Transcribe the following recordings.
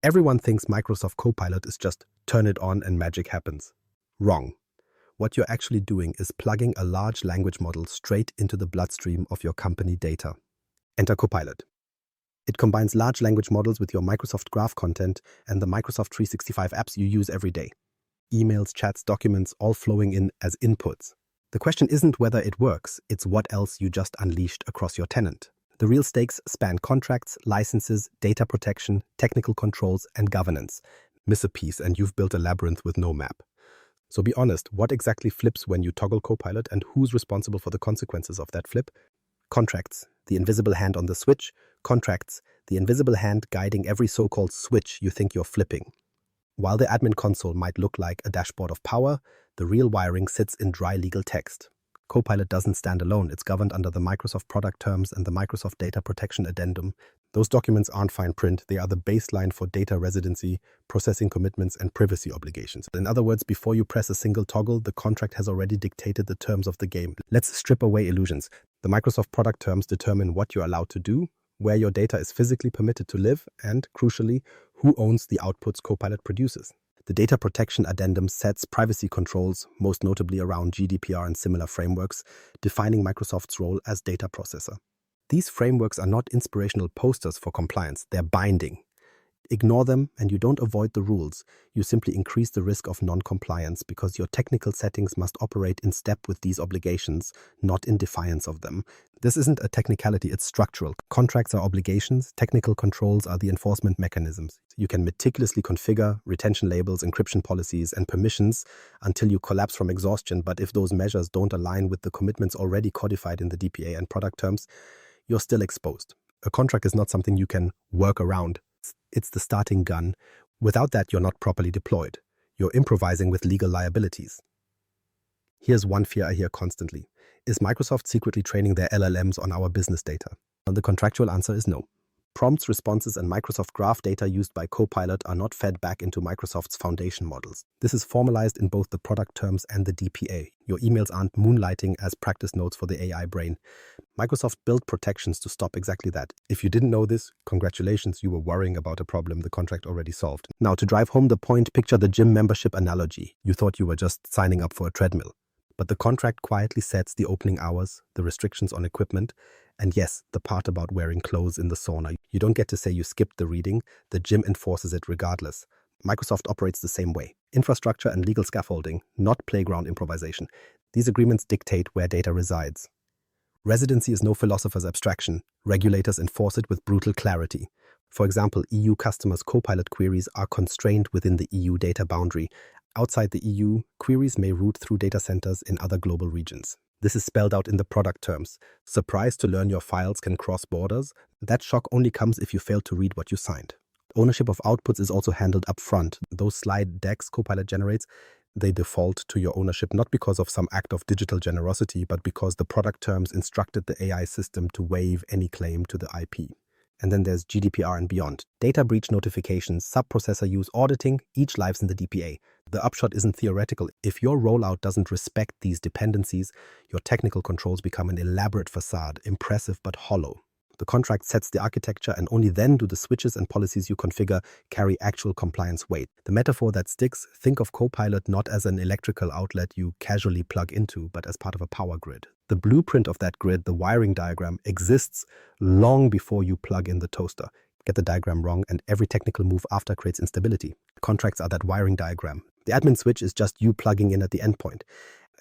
Everyone thinks Microsoft Copilot is just turn it on and magic happens. Wrong. What you're actually doing is plugging a large language model straight into the bloodstream of your company data. Enter Copilot. It combines large language models with your Microsoft Graph content and the Microsoft 365 apps you use every day. Emails, chats, documents, all flowing in as inputs. The question isn't whether it works, it's what else you just unleashed across your tenant. The real stakes span contracts, licenses, data protection, technical controls, and governance. Miss a piece and you've built a labyrinth with no map. So be honest, what exactly flips when you toggle Copilot and who's responsible for the consequences of that flip? Contracts, the invisible hand on the switch. Contracts, the invisible hand guiding every so-called switch you think you're flipping. While the admin console might look like a dashboard of power, the real wiring sits in dry legal text. Copilot doesn't stand alone. It's governed under the Microsoft product terms and the Microsoft data protection addendum. Those documents aren't fine print. They are the baseline for data residency, processing commitments, and privacy obligations. In other words, before you press a single toggle, the contract has already dictated the terms of the game. Let's strip away illusions. The Microsoft product terms determine what you're allowed to do, where your data is physically permitted to live, and, crucially, who owns the outputs Copilot produces. The data protection addendum sets privacy controls, most notably around GDPR and similar frameworks, defining Microsoft's role as data processor. These frameworks are not inspirational posters for compliance, they're binding. Ignore them and you don't avoid the rules. You simply increase the risk of non-compliance because your technical settings must operate in step with these obligations, not in defiance of them. This isn't a technicality, it's structural. Contracts are obligations, technical controls are the enforcement mechanisms. You can meticulously configure retention labels, encryption policies, and permissions until you collapse from exhaustion, but if those measures don't align with the commitments already codified in the DPA and product terms, you're still exposed. A contract is not something you can work around. It's the starting gun. Without that, you're not properly deployed. You're improvising with legal liabilities. Here's one fear I hear constantly. Is Microsoft secretly training their LLMs on our business data? And the contractual answer is no. Prompts, responses, and Microsoft Graph data used by Copilot are not fed back into Microsoft's foundation models. This is formalized in both the product terms and the DPA. Your emails aren't moonlighting as practice notes for the AI brain. Microsoft built protections to stop exactly that. If you didn't know this, congratulations, you were worrying about a problem the contract already solved. Now, to drive home the point, picture the gym membership analogy. You thought you were just signing up for a treadmill. But the contract quietly sets the opening hours, the restrictions on equipment, and yes, the part about wearing clothes in the sauna. You don't get to say you skipped the reading, the gym enforces it regardless. Microsoft operates the same way. Infrastructure and legal scaffolding, not playground improvisation. These agreements dictate where data resides. Residency is no philosopher's abstraction. Regulators enforce it with brutal clarity. For example, EU customers' Copilot queries are constrained within the EU data boundary. Outside the EU, queries may route through data centers in other global regions. This is spelled out in the product terms. Surprised to learn your files can cross borders? That shock only comes if you fail to read what you signed. Ownership of outputs is also handled up front. Those slide decks Copilot generates, they default to your ownership not because of some act of digital generosity, but because the product terms instructed the AI system to waive any claim to the IP. And then there's GDPR and beyond. Data breach notifications, sub-processor use auditing, each lives in the DPA. The upshot isn't theoretical. If your rollout doesn't respect these dependencies, your technical controls become an elaborate facade, impressive but hollow. The contract sets the architecture and only then do the switches and policies you configure carry actual compliance weight. The metaphor that sticks, think of Copilot not as an electrical outlet you casually plug into, but as part of a power grid. The blueprint of that grid, the wiring diagram, exists long before you plug in the toaster. Get the diagram wrong and every technical move after creates instability. Contracts are that wiring diagram. The admin switch is just you plugging in at the endpoint.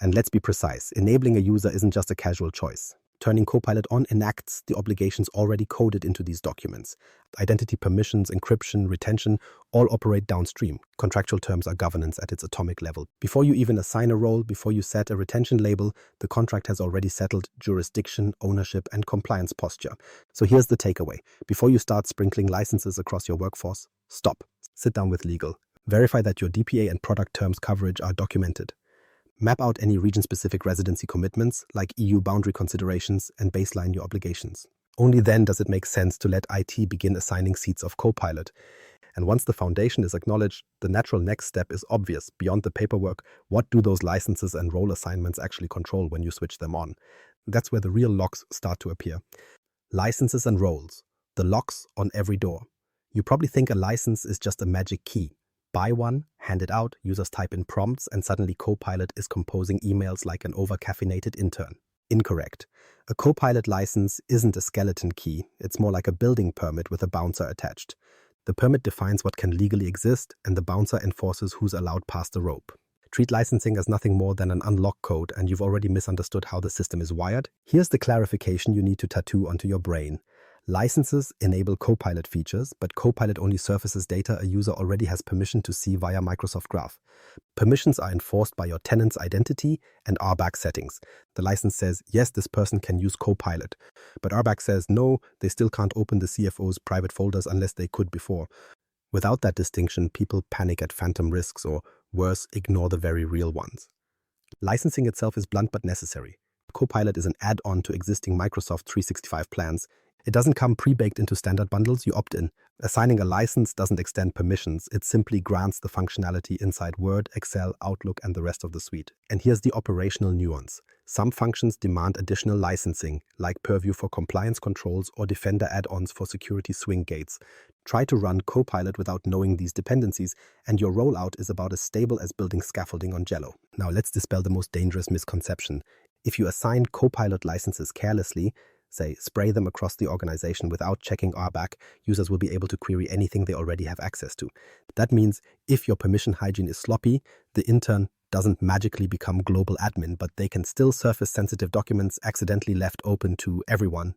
And let's be precise, enabling a user isn't just a casual choice. Turning Copilot on enacts the obligations already coded into these documents. Identity permissions, encryption, retention all operate downstream. Contractual terms are governance at its atomic level. Before you even assign a role, before you set a retention label, the contract has already settled jurisdiction, ownership, and compliance posture. So here's the takeaway. Before you start sprinkling licenses across your workforce, stop. Sit down with legal. Verify that your DPA and product terms coverage are documented. Map out any region-specific residency commitments, like EU boundary considerations, and baseline your obligations. Only then does it make sense to let IT begin assigning seats of Copilot. And once the foundation is acknowledged, the natural next step is obvious. Beyond the paperwork, what do those licenses and role assignments actually control when you switch them on? That's where the real locks start to appear. Licenses and roles, the locks on every door. You probably think a license is just a magic key. Buy one, hand it out, users type in prompts, and suddenly Copilot is composing emails like an over-caffeinated intern. Incorrect. A Copilot license isn't a skeleton key, it's more like a building permit with a bouncer attached. The permit defines what can legally exist, and the bouncer enforces who's allowed past the rope. Treat licensing as nothing more than an unlock code, and you've already misunderstood how the system is wired. Here's the clarification you need to tattoo onto your brain. Licenses enable Copilot features, but Copilot only surfaces data a user already has permission to see via Microsoft Graph. Permissions are enforced by your tenant's identity and RBAC settings. The license says, yes, this person can use Copilot, but RBAC says, no, they still can't open the CFO's private folders unless they could before. Without that distinction, people panic at phantom risks or, worse, ignore the very real ones. Licensing itself is blunt but necessary. Copilot is an add-on to existing Microsoft 365 plans. It doesn't come pre-baked into standard bundles, you opt in. Assigning a license doesn't extend permissions, it simply grants the functionality inside Word, Excel, Outlook, and the rest of the suite. And here's the operational nuance. Some functions demand additional licensing, like Purview for compliance controls or Defender add-ons for security swing gates. Try to run Copilot without knowing these dependencies, and your rollout is about as stable as building scaffolding on Jello. Now let's dispel the most dangerous misconception. If you assign Copilot licenses carelessly, say, spray them across the organization without checking RBAC, users will be able to query anything they already have access to. That means if your permission hygiene is sloppy, the intern doesn't magically become global admin, but they can still surface sensitive documents accidentally left open to everyone.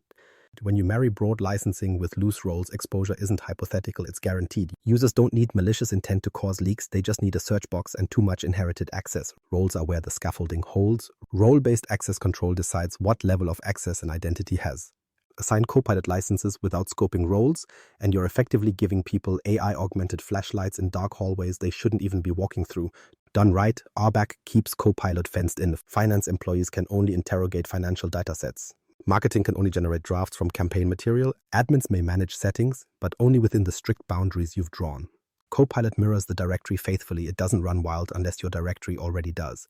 When you marry broad licensing with loose roles, exposure isn't hypothetical, it's guaranteed. Users don't need malicious intent to cause leaks, they just need a search box and too much inherited access. Roles are where the scaffolding holds. Role-based access control decides what level of access an identity has. Assign Copilot licenses without scoping roles, and you're effectively giving people AI-augmented flashlights in dark hallways they shouldn't even be walking through. Done right, RBAC keeps Copilot fenced in. Finance employees can only interrogate financial datasets. Marketing can only generate drafts from campaign material. Admins may manage settings, but only within the strict boundaries you've drawn. Copilot mirrors the directory faithfully. It doesn't run wild unless your directory already does.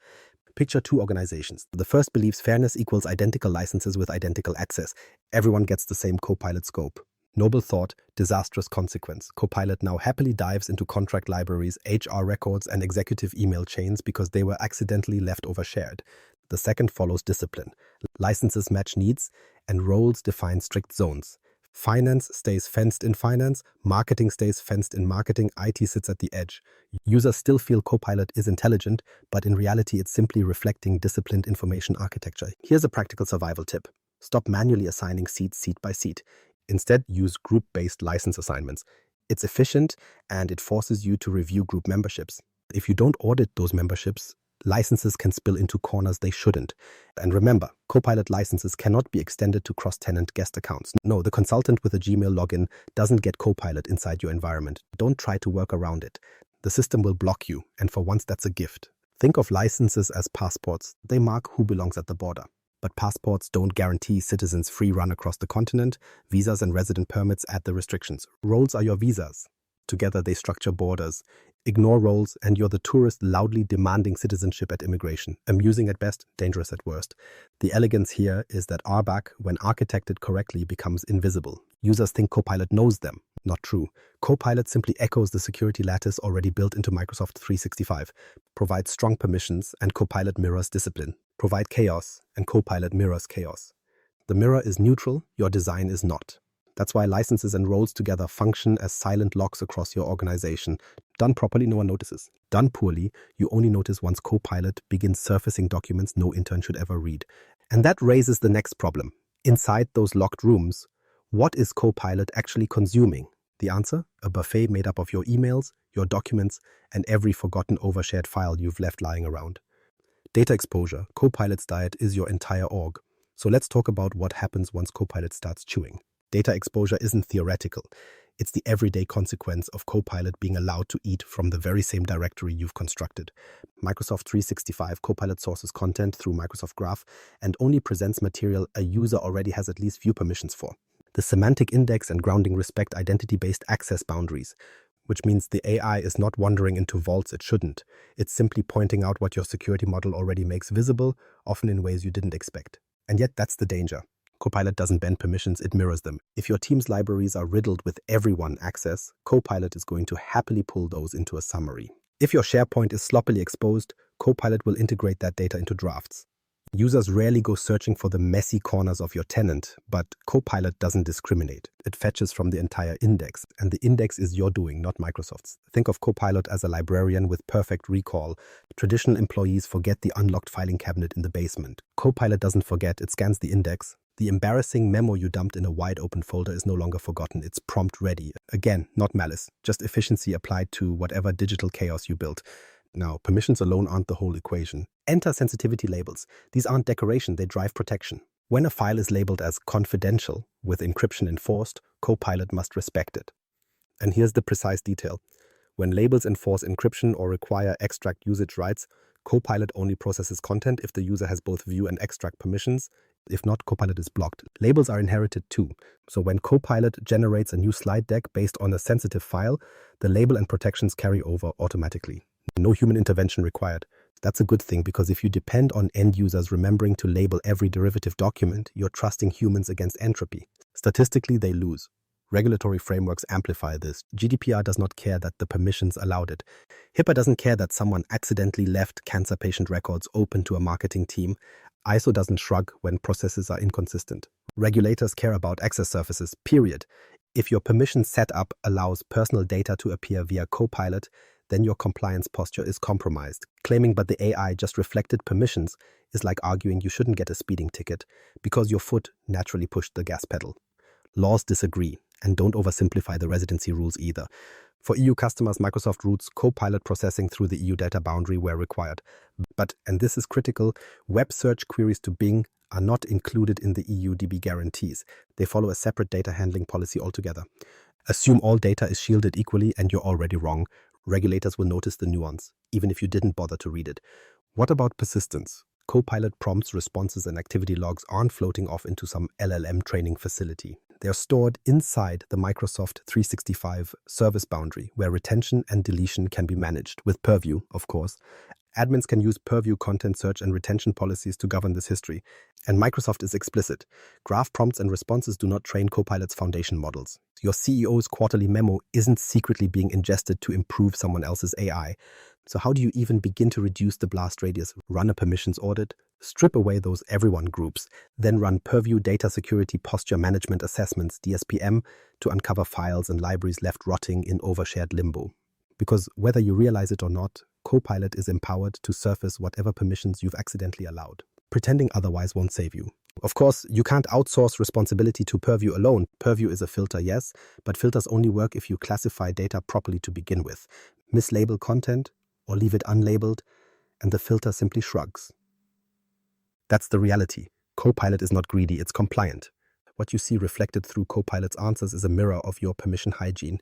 Picture two organizations. The first believes fairness equals identical licenses with identical access. Everyone gets the same Copilot scope. Noble thought, disastrous consequence. Copilot now happily dives into contract libraries, HR records, and executive email chains because they were accidentally left overshared. The second follows discipline. Licenses match needs, and roles define strict zones. Finance stays fenced in finance, marketing stays fenced in marketing, IT sits at the edge. Users still feel Copilot is intelligent, but in reality it's simply reflecting disciplined information architecture. Here's a practical survival tip. Stop manually assigning seats seat by seat. Instead, use group-based license assignments. It's efficient and it forces you to review group memberships. If you don't audit those memberships, licenses can spill into corners they shouldn't. And remember, Copilot licenses cannot be extended to cross-tenant guest accounts. No, the consultant with a Gmail login doesn't get Copilot inside your environment. Don't try to work around it. The system will block you, and for once that's a gift. Think of licenses as passports. They mark who belongs at the border. But passports don't guarantee citizens free run across the continent. Visas and resident permits add the restrictions. Roles are your visas. Together they structure borders. Ignore roles and you're the tourist loudly demanding citizenship at immigration. Amusing at best, dangerous at worst. The elegance here is that RBAC, when architected correctly, becomes invisible. Users think Copilot knows them. Not true. Copilot simply echoes the security lattice already built into Microsoft 365. Provide strong permissions and Copilot mirrors discipline. Provide chaos and Copilot mirrors chaos. The mirror is neutral, your design is not. That's why licenses and roles together function as silent locks across your organization. Done properly, no one notices. Done poorly, you only notice once Copilot begins surfacing documents no intern should ever read. And that raises the next problem. Inside those locked rooms, what is Copilot actually consuming? The answer? A buffet made up of your emails, your documents, and every forgotten overshared file you've left lying around. Data exposure, Copilot's diet is your entire org. So let's talk about what happens once Copilot starts chewing. Data exposure isn't theoretical. It's the everyday consequence of Copilot being allowed to eat from the very same directory you've constructed. Microsoft 365 Copilot sources content through Microsoft Graph and only presents material a user already has at least few permissions for. The semantic index and grounding respect identity-based access boundaries, which means the AI is not wandering into vaults it shouldn't. It's simply pointing out what your security model already makes visible, often in ways you didn't expect. And yet that's the danger. Copilot doesn't bend permissions, it mirrors them. If your team's libraries are riddled with everyone access, Copilot is going to happily pull those into a summary. If your SharePoint is sloppily exposed, Copilot will integrate that data into drafts. Users rarely go searching for the messy corners of your tenant, but Copilot doesn't discriminate. It fetches from the entire index, and the index is your doing, not Microsoft's. Think of Copilot as a librarian with perfect recall. Traditional employees forget the unlocked filing cabinet in the basement. Copilot doesn't forget, it scans the index. The embarrassing memo you dumped in a wide-open folder is no longer forgotten. It's prompt ready. Again, not malice, just efficiency applied to whatever digital chaos you built. Now, permissions alone aren't the whole equation. Enter sensitivity labels. These aren't decoration, they drive protection. When a file is labeled as confidential, with encryption enforced, Copilot must respect it. And here's the precise detail. When labels enforce encryption or require extract usage rights, Copilot only processes content if the user has both view and extract permissions. If not, Copilot is blocked. Labels are inherited too. So when Copilot generates a new slide deck based on a sensitive file, the label and protections carry over automatically. No human intervention required. That's a good thing, because if you depend on end users remembering to label every derivative document, you're trusting humans against entropy. Statistically, they lose. Regulatory frameworks amplify this. GDPR does not care that the permissions allowed it. HIPAA doesn't care that someone accidentally left cancer patient records open to a marketing team. ISO doesn't shrug when processes are inconsistent. Regulators care about access surfaces, period. If your permission setup allows personal data to appear via Copilot, then your compliance posture is compromised. Claiming but the AI just reflected permissions is like arguing you shouldn't get a speeding ticket because your foot naturally pushed the gas pedal. Laws disagree, and don't oversimplify the residency rules either. For EU customers, Microsoft routes Copilot processing through the EU data boundary where required. But, and this is critical, web search queries to Bing are not included in the EU DB guarantees. They follow a separate data handling policy altogether. Assume all data is shielded equally and you're already wrong. Regulators will notice the nuance, even if you didn't bother to read it. What about persistence? Copilot prompts, responses, and activity logs aren't floating off into some LLM training facility. They are stored inside the Microsoft 365 service boundary, where retention and deletion can be managed, with Purview, of course. Admins can use Purview content search and retention policies to govern this history. And Microsoft is explicit. Graph prompts and responses do not train Copilot's foundation models. Your CEO's quarterly memo isn't secretly being ingested to improve someone else's AI. So how do you even begin to reduce the blast radius? Run a permissions audit, strip away those everyone groups, then run Purview Data Security Posture Management Assessments, DSPM, to uncover files and libraries left rotting in overshared limbo. Because whether you realize it or not, Copilot is empowered to surface whatever permissions you've accidentally allowed. Pretending otherwise won't save you. Of course, you can't outsource responsibility to Purview alone. Purview is a filter, yes, but filters only work if you classify data properly to begin with. Mislabel content or leave it unlabeled, and the filter simply shrugs. That's the reality. Copilot is not greedy, it's compliant. What you see reflected through Copilot's answers is a mirror of your permission hygiene.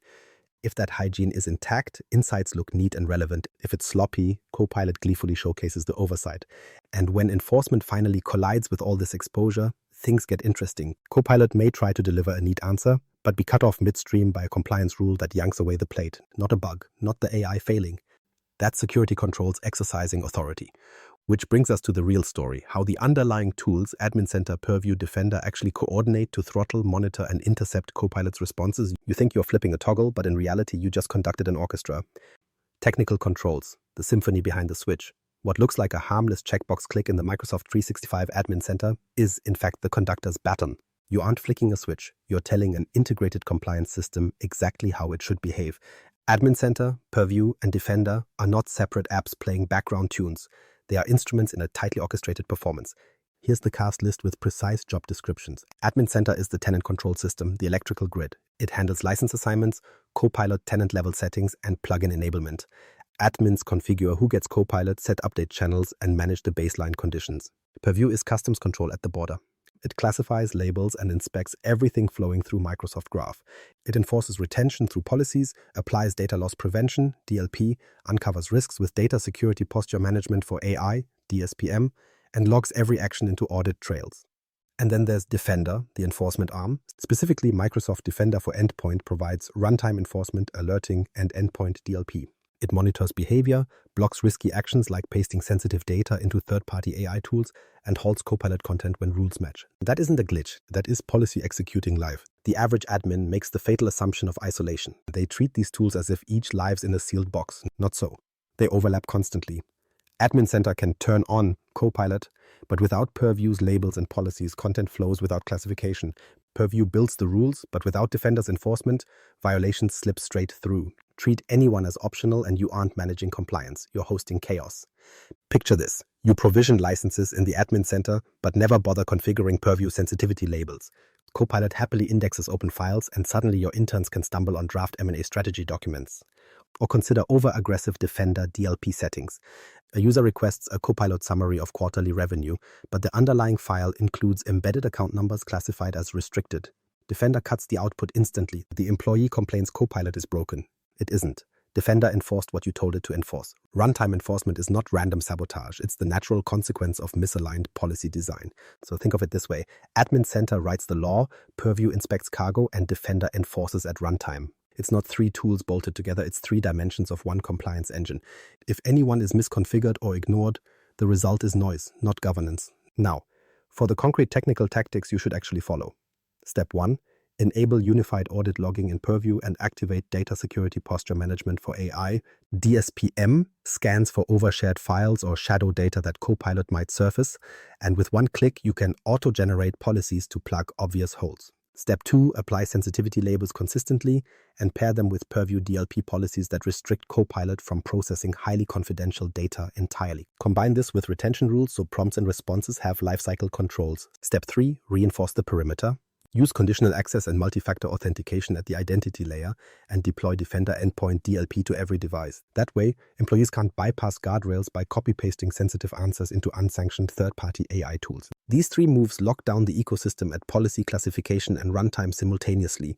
If that hygiene is intact, insights look neat and relevant. If it's sloppy, Copilot gleefully showcases the oversight. And when enforcement finally collides with all this exposure, things get interesting. Copilot may try to deliver a neat answer, but be cut off midstream by a compliance rule that yanks away the plate. Not a bug, not the AI failing. That's security controls exercising authority. Which brings us to the real story, how the underlying tools, Admin Center, Purview, Defender, actually coordinate to throttle, monitor, and intercept Copilot's responses. You think you're flipping a toggle, but in reality, you just conducted an orchestra. Technical controls, the symphony behind the switch. What looks like a harmless checkbox click in the Microsoft 365 Admin Center is, in fact, the conductor's baton. You aren't flicking a switch, you're telling an integrated compliance system exactly how it should behave. Admin Center, Purview, and Defender are not separate apps playing background tunes. They are instruments in a tightly orchestrated performance. Here's the cast list with precise job descriptions. Admin Center is the tenant control system, the electrical grid. It handles license assignments, Copilot tenant level settings, and plugin enablement. Admins configure who gets Copilot, set update channels, and manage the baseline conditions. Purview is customs control at the border. It classifies, labels, and inspects everything flowing through Microsoft Graph. It enforces retention through policies, applies data loss prevention, DLP, uncovers risks with data security posture management for AI, DSPM, and logs every action into audit trails. And then there's Defender, the enforcement arm. Specifically, Microsoft Defender for Endpoint provides runtime enforcement, alerting, and endpoint DLP. It monitors behavior, blocks risky actions like pasting sensitive data into third-party AI tools, and halts Copilot content when rules match. That isn't a glitch, that is policy executing live. The average admin makes the fatal assumption of isolation. They treat these tools as if each lives in a sealed box. Not so. They overlap constantly. Admin Center can turn on Copilot, but without Purview's labels and policies, content flows without classification. Purview builds the rules, but without Defender's enforcement, violations slip straight through. Treat anyone as optional and you aren't managing compliance. You're hosting chaos. Picture this. You provision licenses in the admin center, but never bother configuring Purview sensitivity labels. Copilot happily indexes open files, and suddenly your interns can stumble on draft M&A strategy documents. Or consider over-aggressive Defender DLP settings. A user requests a Copilot summary of quarterly revenue, but the underlying file includes embedded account numbers classified as restricted. Defender cuts the output instantly. The employee complains Copilot is broken. It isn't. Defender enforced what you told it to enforce. Runtime enforcement is not random sabotage. It's the natural consequence of misaligned policy design. So think of it this way. Admin Center writes the law, Purview inspects cargo, and Defender enforces at runtime. It's not three tools bolted together, it's three dimensions of one compliance engine. If anyone is misconfigured or ignored, the result is noise, not governance. Now, for the concrete technical tactics you should actually follow. Step 1. Enable unified audit logging in Purview and activate data security posture management for AI. DSPM scans for overshared files or shadow data that Copilot might surface, and with one click you can auto-generate policies to plug obvious holes. Step 2, apply sensitivity labels consistently and pair them with Purview DLP policies that restrict Copilot from processing highly confidential data entirely. Combine this with retention rules so prompts and responses have lifecycle controls. Step 3, reinforce the perimeter. Use conditional access and multi-factor authentication at the identity layer and deploy Defender Endpoint DLP to every device. That way, employees can't bypass guardrails by copy-pasting sensitive answers into unsanctioned third-party AI tools. These three moves lock down the ecosystem at policy classification and runtime simultaneously.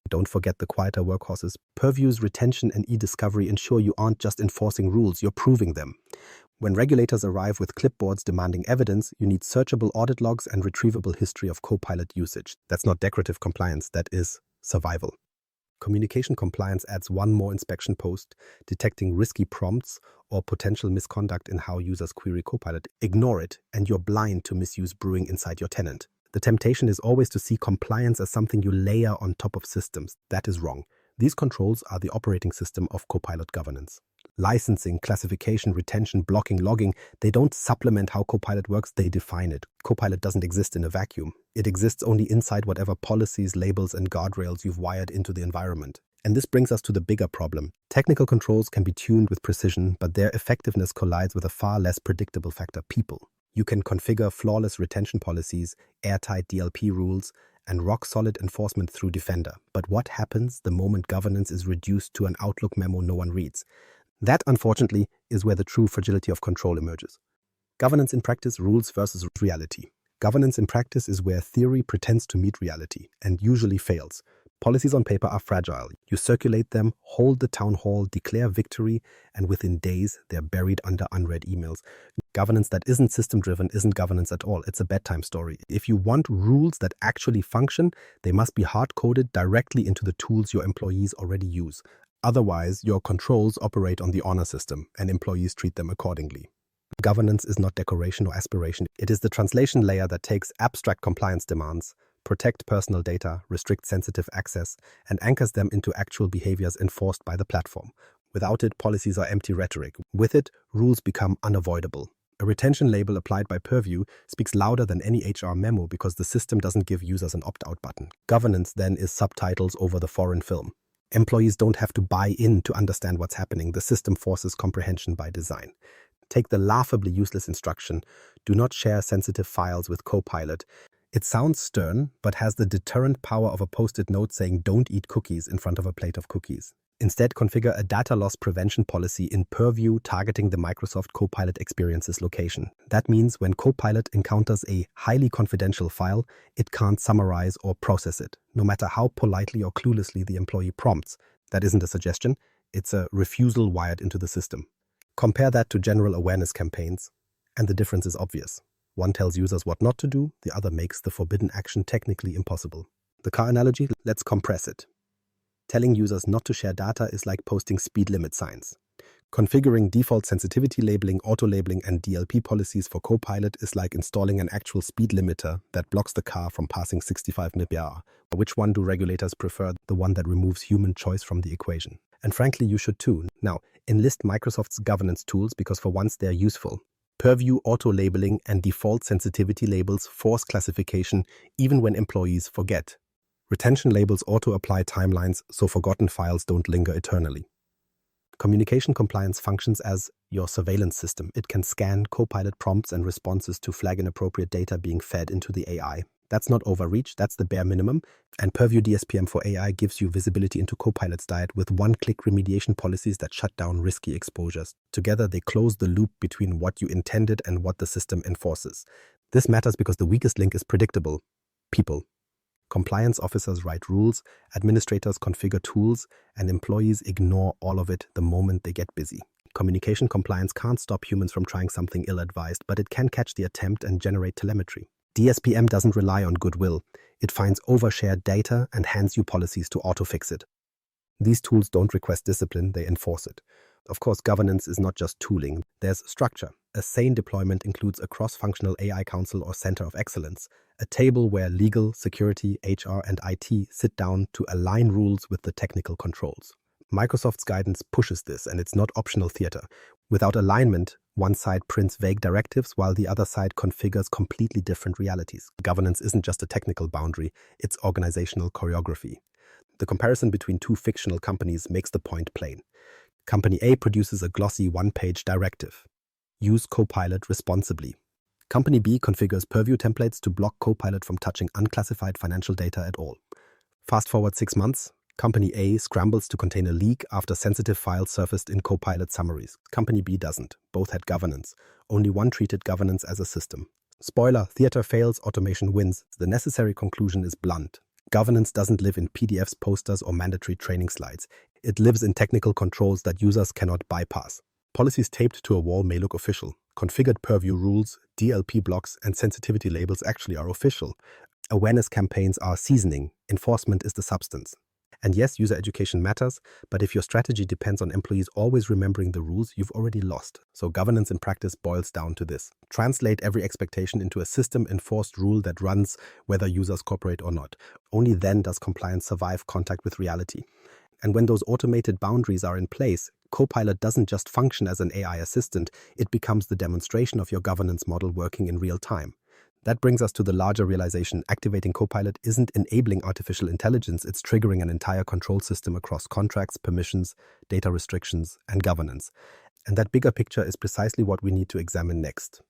Don't forget the quieter workhorses. Purview's retention and e-discovery ensure you aren't just enforcing rules, you're proving them. When regulators arrive with clipboards demanding evidence, you need searchable audit logs and retrievable history of Copilot usage. That's not decorative compliance, that is survival. Communication compliance adds one more inspection post, detecting risky prompts or potential misconduct in how users query Copilot. Ignore it, and you're blind to misuse brewing inside your tenant. The temptation is always to see compliance as something you layer on top of systems. That is wrong. These controls are the operating system of Copilot governance. Licensing, classification, retention, blocking, logging, they don't supplement how Copilot works, they define it. Copilot doesn't exist in a vacuum. It exists only inside whatever policies, labels, and guardrails you've wired into the environment. And this brings us to the bigger problem. Technical controls can be tuned with precision, but their effectiveness collides with a far less predictable factor: people. You can configure flawless retention policies, airtight DLP rules, and rock-solid enforcement through Defender. But what happens the moment governance is reduced to an Outlook memo no one reads? That, unfortunately, is where the true fragility of control emerges. Governance in practice, rules versus reality. Governance in practice is where theory pretends to meet reality and usually fails. Policies on paper are fragile. You circulate them, hold the town hall, declare victory, and within days, they're buried under unread emails. Governance that isn't system-driven isn't governance at all. It's a bedtime story. If you want rules that actually function, they must be hard-coded directly into the tools your employees already use. Otherwise, your controls operate on the honor system, and employees treat them accordingly. Governance is not decoration or aspiration. It is the translation layer that takes abstract compliance demands, protect personal data, restrict sensitive access, and anchors them into actual behaviors enforced by the platform. Without it, policies are empty rhetoric. With it, rules become unavoidable. A retention label applied by Purview speaks louder than any HR memo because the system doesn't give users an opt-out button. Governance then is subtitles over the foreign film. Employees don't have to buy in to understand what's happening. The system forces comprehension by design. Take the laughably useless instruction, do not share sensitive files with Copilot. It sounds stern, but has the deterrent power of a post-it note saying don't eat cookies in front of a plate of cookies. Instead, configure a data loss prevention policy in Purview targeting the Microsoft Copilot experiences location. That means when Copilot encounters a highly confidential file, it can't summarize or process it, no matter how politely or cluelessly the employee prompts. That isn't a suggestion, it's a refusal wired into the system. Compare that to general awareness campaigns, and the difference is obvious. One tells users what not to do, the other makes the forbidden action technically impossible. The car analogy, let's compress it. Telling users not to share data is like posting speed limit signs. Configuring default sensitivity labeling, auto-labeling, and DLP policies for Copilot is like installing an actual speed limiter that blocks the car from passing 65 mph. Which one do regulators prefer? The one that removes human choice from the equation. And frankly, you should too. Now, enlist Microsoft's governance tools because for once they're useful. Purview auto-labeling and default sensitivity labels force classification even when employees forget. Retention labels auto-apply timelines so forgotten files don't linger eternally. Communication compliance functions as your surveillance system. It can scan Copilot prompts and responses to flag inappropriate data being fed into the AI. That's not overreach, that's the bare minimum. And Purview DSPM for AI gives you visibility into Copilot's diet with one-click remediation policies that shut down risky exposures. Together, they close the loop between what you intended and what the system enforces. This matters because the weakest link is predictable: people. Compliance officers write rules, administrators configure tools, and employees ignore all of it the moment they get busy. Communication compliance can't stop humans from trying something ill-advised, but it can catch the attempt and generate telemetry. DSPM doesn't rely on goodwill. It finds overshared data and hands you policies to auto-fix it. These tools don't request discipline, they enforce it. Of course, governance is not just tooling. There's structure. A sane deployment includes a cross-functional AI council or center of excellence, a table where legal, security, HR, and IT sit down to align rules with the technical controls. Microsoft's guidance pushes this, and it's not optional theater. Without alignment, one side prints vague directives while the other side configures completely different realities. Governance isn't just a technical boundary, it's organizational choreography. The comparison between two fictional companies makes the point plain. Company A produces a glossy one-page directive. Use Copilot responsibly. Company B configures Purview templates to block Copilot from touching unclassified financial data at all. Fast forward 6 months, Company A scrambles to contain a leak after sensitive files surfaced in Copilot summaries. Company B doesn't. Both had governance. Only one treated governance as a system. Spoiler, theater fails, automation wins. The necessary conclusion is blunt. Governance doesn't live in PDFs, posters, or mandatory training slides. It lives in technical controls that users cannot bypass. Policies taped to a wall may look official. Configured Purview rules, DLP blocks, and sensitivity labels actually are official. Awareness campaigns are seasoning. Enforcement is the substance. And yes, user education matters, but if your strategy depends on employees always remembering the rules, you've already lost. So governance in practice boils down to this. Translate every expectation into a system-enforced rule that runs whether users cooperate or not. Only then does compliance survive contact with reality. And when those automated boundaries are in place, Copilot doesn't just function as an AI assistant, it becomes the demonstration of your governance model working in real time. That brings us to the larger realization: activating Copilot isn't enabling artificial intelligence, it's triggering an entire control system across contracts, permissions, data restrictions, and governance. And that bigger picture is precisely what we need to examine next.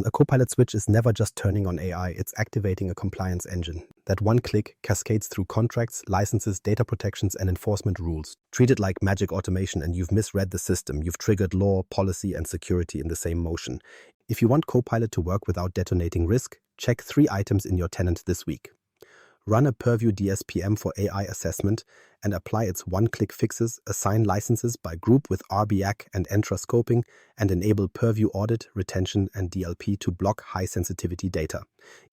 A Copilot switch is never just turning on AI, it's activating a compliance engine. That one click cascades through contracts, licenses, data protections, and enforcement rules. Treat it like magic automation and you've misread the system. You've triggered law, policy, and security in the same motion. If you want Copilot to work without detonating risk, check 3 items in your tenant this week. Run a Purview DSPM for AI assessment and apply its one-click fixes, assign licenses by group with RBAC and Entra scoping, and enable Purview audit, retention, and DLP to block high-sensitivity data.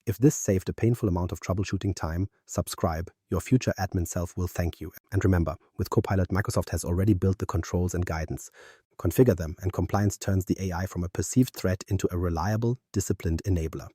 If this saved a painful amount of troubleshooting time, subscribe. Your future admin self will thank you. And remember, with Copilot, Microsoft has already built the controls and guidance. Configure them, and compliance turns the AI from a perceived threat into a reliable, disciplined enabler.